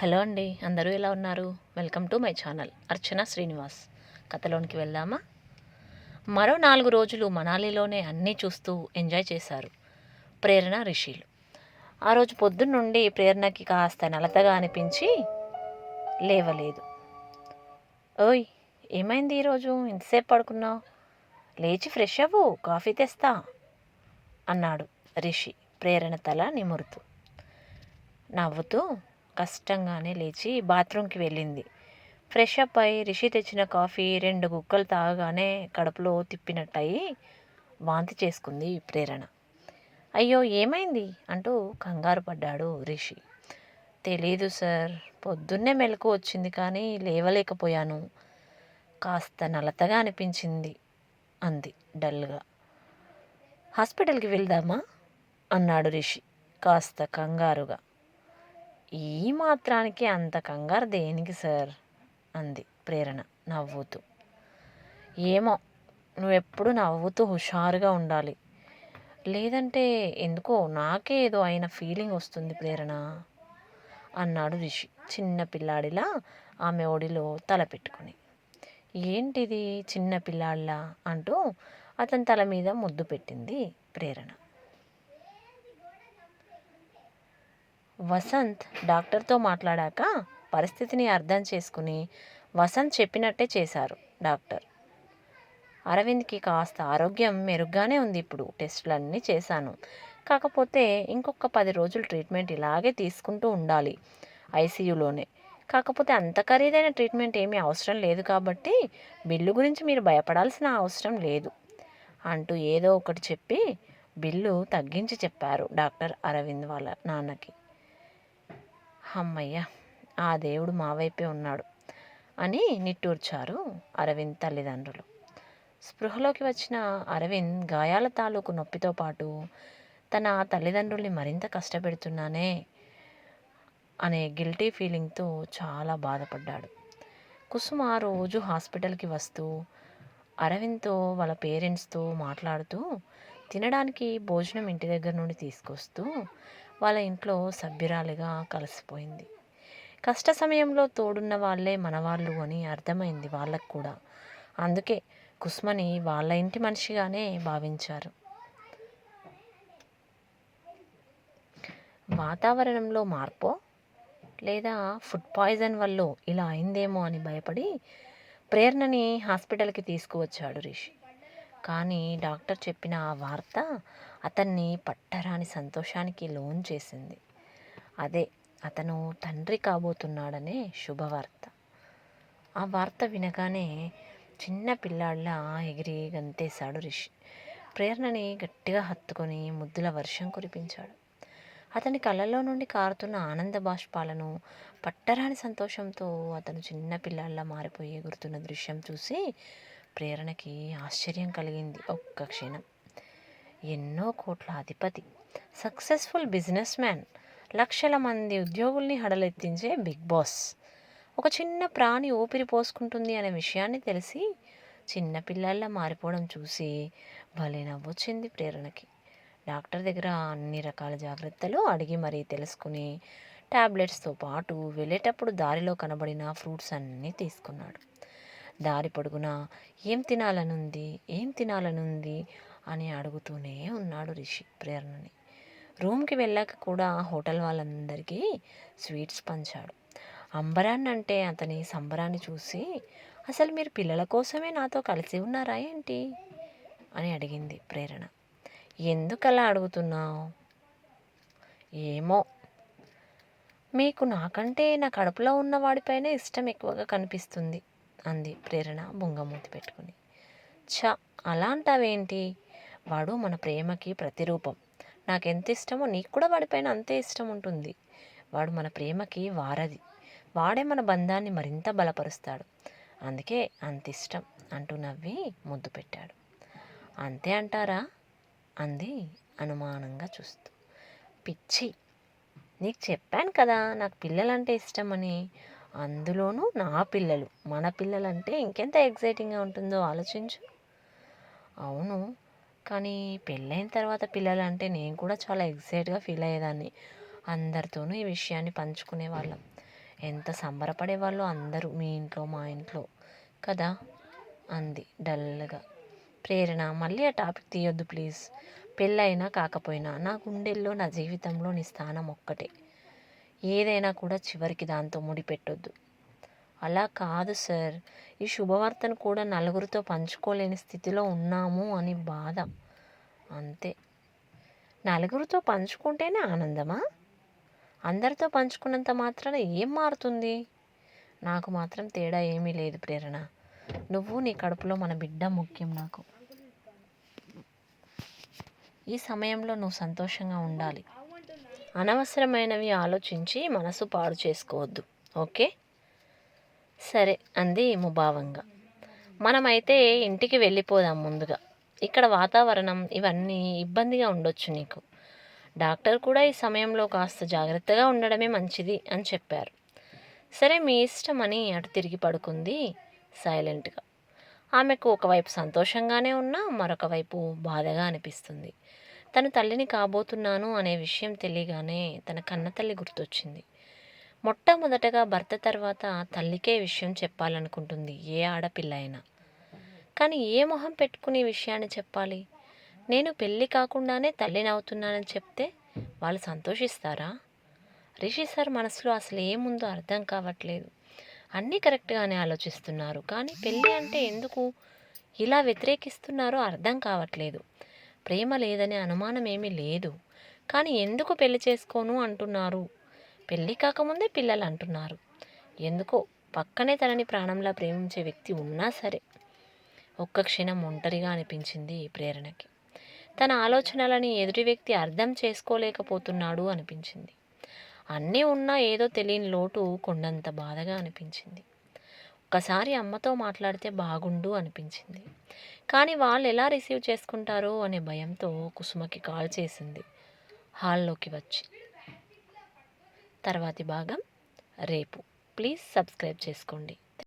Hello అండి, అందరూ ఎలా ఉన్నారు? వెల్కమ్ టు మై ఛానల్ అర్చన శ్రీనివాస్. కథలోనికి వెళ్దామా? మరో 4 రోజులు మనాలిలోనే అన్నీ చూస్తూ ఎంజాయ్ చేశారు ప్రేరణ, రిషిలు. ఆ రోజు పొద్దున్నుండి ప్రేరణకి కాస్త నలతగా అనిపించి లేవలేదు. ఓయ్, ఏమైంది ఈరోజు ఇంతసేపు పడుకున్నావు? లేచి ఫ్రెష్ అవ్వు, కాఫీ తెస్తా అన్నాడు రిషి ప్రేరణ తల నిమురుతూ. నవ్వుతూ కష్టంగానే లేచి బాత్రూంకి వెళ్ళింది. ఫ్రెష్ అప్ అయి రిషి తెచ్చిన కాఫీ 2 గుక్కలు తాగగానే కడుపులో తిప్పినట్టయి వాంతి చేసుకుంది ప్రేరణ. అయ్యో, ఏమైంది అంటూ కంగారు పడ్డాడు రిషి. తెలీదు సార్, పొద్దున్నే మెలకు వచ్చింది కానీ లేవలేకపోయాను. కాస్త నలతగా అనిపించింది అంది డల్గా. హాస్పిటల్కి వెళ్దామా అన్నాడు రిషి కాస్త కంగారుగా. ఈ మాత్రానికి అంత కంగారు దేనికి సార్ అంది ప్రేరణ నవ్వుతూ. ఏమో, నువ్వెప్పుడు నవ్వుతూ హుషారుగా ఉండాలి, లేదంటే ఎందుకో నాకే ఏదో అయిన ఫీలింగ్ వస్తుంది ప్రేరణ అన్నాడు రిషి చిన్న పిల్లాడిలా ఆమె ఒడిలో తల పెట్టుకుని. ఏంటిది చిన్న పిల్లాడిలా అంటూ అతని తల మీద ముద్దు పెట్టింది ప్రేరణ. వసంత్ డాక్టర్తో మాట్లాడాక పరిస్థితిని అర్థం చేసుకుని వసంత్ చెప్పినట్టే చేశారు డాక్టర్. అరవింద్కి కాస్త ఆరోగ్యం మెరుగ్గానే ఉంది ఇప్పుడు. టెస్టులన్నీ చేశాను. కాకపోతే ఇంకొక 10 రోజులు ట్రీట్మెంట్ ఇలాగే తీసుకుంటూ ఉండాలి ఐసీయూలోనే. కాకపోతే అంత ఖరీదైన ట్రీట్మెంట్ ఏమీ అవసరం లేదు కాబట్టి బిల్లు గురించి మీరు భయపడాల్సిన అవసరం లేదు అంటూ ఏదో ఒకటి చెప్పి బిల్లు తగ్గించి చెప్పారు డాక్టర్ అరవింద్ వాళ్ళ నాన్నకి. అమ్మయ్య, ఆ దేవుడు మా వైపే ఉన్నాడు అని నిట్టూర్చారు అరవింద్ తల్లిదండ్రులు. స్పృహలోకి వచ్చిన అరవింద్ గాయాల తాలూకు నొప్పితో పాటు తన తల్లిదండ్రుల్ని మరింత కష్టపెడుతున్నానే అనే గిల్టీ ఫీలింగ్తో చాలా బాధపడ్డాడు. కుసుమ రోజు హాస్పిటల్కి వస్తూ అరవింద్తో వాళ్ళ పేరెంట్స్తో మాట్లాడుతూ తినడానికి భోజనం ఇంటి దగ్గర నుండి తీసుకొస్తూ వాళ్ళ ఇంట్లో సభ్యురాలిగా కలిసిపోయింది. కష్ట సమయంలో తోడున్న వాళ్ళే మనవాళ్ళు అని అర్థమైంది వాళ్ళకు కూడా. అందుకే కుసుమని వాళ్ళ ఇంటి మనిషిగానే భావించారు. వాతావరణంలో మార్పో లేదా ఫుడ్ పాయిజన్ వల్ల ఇలా అయిందేమో అని భయపడి ప్రేరణని హాస్పిటల్కి తీసుకువచ్చాడు రిషి. కానీ డాక్టర్ చెప్పిన ఆ వార్త అతన్ని పట్టరాని సంతోషానికి లోన్ చేసింది. అదే అతను తండ్రి కాబోతున్నాడనే శుభవార్త. ఆ వార్త వినగానే చిన్న పిల్లాడిలా ఎగిరి గంతేశాడు రిషి. ప్రేరణని గట్టిగా హత్తుకొని ముద్దుల వర్షం కురిపించాడు. అతని కళ్ళల్లో నుండి కారుతున్న ఆనంద బాష్పాలను, పట్టరాని సంతోషంతో అతను చిన్న పిల్లాడిలా మారిపోయి ఎగురుతున్న దృశ్యం చూసి ప్రేరణకి ఆశ్చర్యం కలిగింది ఒక్క క్షణం. ఎన్నో కోట్ల అధిపతి, సక్సెస్ఫుల్ బిజినెస్ మ్యాన్, లక్షల మంది ఉద్యోగుల్ని హడలెత్తించే బిగ్ బాస్ ఒక చిన్న ప్రాణి ఊపిరి పోసుకుంటుంది అనే విషయాన్ని తెలిసి చిన్నపిల్లల్లా మారిపోవడం చూసి భలే నవ్వొచ్చింది ప్రేరణకి. డాక్టర్ దగ్గర అన్ని రకాల జాగ్రత్తలు అడిగి మరీ తెలుసుకుని ట్యాబ్లెట్స్తో పాటు వెళ్ళేటప్పుడు దారిలో కనబడిన ఫ్రూట్స్ అన్నీ తీసుకున్నాడు. దారి పొడుగునా ఏం తినాలనుంది అని అడుగుతూనే ఉన్నాడు రిషి ప్రేరణని. రూమ్కి వెళ్ళాక కూడా హోటల్ వాళ్ళందరికీ స్వీట్స్ పంచాడు. అంబరాన్ని అంటే అతని సంబరాన్ని చూసి అసలు మీరు పిల్లల కోసమే నాతో కలిసి ఉన్నారా ఏంటి అని అడిగింది ప్రేరణ. ఎందుకలా అడుగుతున్నావు? ఏమో, మీకు నాకంటే నా కడుపులో ఉన్న వాడిపైనే ఇష్టం ఎక్కువగా కనిపిస్తుంది అంది ప్రేరణ బుంగమూతి పెట్టుకుని. అలా అంటావేంటి? వాడు మన ప్రేమకి ప్రతిరూపం. నాకెంత ఇష్టమో నీకు కూడా వాడిపైన అంతే ఇష్టం ఉంటుంది. వాడు మన ప్రేమకి వారధి. వాడే మన బంధాన్ని మరింత బలపరుస్తాడు. అందుకే అంత ఇష్టం అంటూ నవ్వి ముద్దు పెట్టాడు. అంతే అంటారా అంది అనుమానంగా చూస్తూ. పిచ్చి, నీకు చెప్పాను కదా నాకు పిల్లలంటే ఇష్టమని. అందులోనూ నా పిల్లలు, మన పిల్లలంటే ఇంకెంత ఎగ్జైటింగ్గా ఉంటుందో ఆలోచించు. అవును, కానీ పెళ్ళైన తర్వాత పిల్లలంటే నేను కూడా చాలా ఎగ్జైట్గా ఫీల్ అయ్యేదాన్ని. అందరితోనూ ఈ విషయాన్ని పంచుకునేవాళ్ళం. ఎంత సంబరపడేవాళ్ళో అందరూ మీ ఇంట్లో మా ఇంట్లో కదా అంది డల్గా. ప్రేరణ, మళ్ళీ ఆ టాపిక్ తీయొద్దు ప్లీజ్. పెళ్ళైనా కాకపోయినా నా గుండెల్లో నా జీవితంలో నీ స్థానం ఒక్కటే. ఏదైనా కూడా చివరికి దాంతో ముడిపెట్టొద్దు. అలా కాదు సార్, ఈ శుభవార్తను కూడా నలుగురితో పంచుకోలేని స్థితిలో ఉన్నాము అని బాధ అంతే. నలుగురితో పంచుకుంటేనే ఆనందమా? అందరితో పంచుకున్నంత మాత్రాన ఏం మారుతుంది? నాకు మాత్రం తేడా ఏమీ లేదు ప్రేరణ. నువ్వు నీ కడుపులో మన బిడ్డ ముఖ్యం నాకు. ఈ సమయంలో నువ్వు సంతోషంగా ఉండాలి. అనవసరమైనవి ఆలోచించి మనసు పాడు చేసుకోవద్దు, ఓకే? సరే అంది ముభావంగా. మనమైతే ఇంటికి వెళ్ళిపోదాం ముందుగా. ఇక్కడ వాతావరణం ఇవన్నీ ఇబ్బందిగా ఉండొచ్చు నీకు. డాక్టర్ కూడా ఈ సమయంలో కాస్త జాగ్రత్తగా ఉండడమే మంచిది అని చెప్పారు. సరే మీ ఇష్టం అని అటు తిరిగి పడుకుంది సైలెంట్గా. ఆమెకు ఒకవైపు సంతోషంగానే ఉన్నా మరొక వైపు బాధగా అనిపిస్తుంది. తను తల్లిని కాబోతున్నాను అనే విషయం తెలియగానే తన కన్నతల్లి గుర్తొచ్చింది. మొట్టమొదటగా భర్త తర్వాత తల్లికే విషయం చెప్పాలనుకుంటుంది ఏ ఆడపిల్ల అయినా. కానీ ఏ మొహం పెట్టుకుని విషయాన్ని చెప్పాలి? నేను పెళ్ళి కాకుండానే తల్లిని అవుతున్నానని చెప్తే వాళ్ళు సంతోషిస్తారా? రిషి సార్ మనసులో అసలు ఏముందో అర్థం కావట్లేదు. అన్నీ కరెక్ట్గానే ఆలోచిస్తున్నారు, కానీ పెళ్ళి అంటే ఎందుకు ఇలా వ్యతిరేకిస్తున్నారో అర్థం కావట్లేదు. ప్రేమ లేదనే అనుమానం ఏమీ లేదు, కానీ ఎందుకు పెళ్లి చేసుకోను అంటున్నారు? పెళ్ళి కాకముందే పిల్లలు అంటున్నారు. ఎందుకో పక్కనే తనని ప్రాణంలా ప్రేమించే వ్యక్తి ఉన్నా సరే ఒక్క క్షణం ఒంటరిగా అనిపించింది ప్రేరణకి. తన ఆలోచనలని ఎదుటి వ్యక్తి అర్థం చేసుకోలేకపోతున్నాడు అనిపించింది. అన్నీ ఉన్నా ఏదో తెలియని లోటు కొండంత బాధగా అనిపించింది. ఒక్కసారి అమ్మతో మాట్లాడితే బాగుండు అనిపించింది, కానీ వాళ్ళు ఎలా రిసీవ్ చేసుకుంటారో అనే భయంతో కుసుమకి కాల్ చేసింది హాల్లోకి వచ్చి. తర్వాతి భాగం రేపు. ప్లీజ్ సబ్స్క్రైబ్ చేసుకోండి.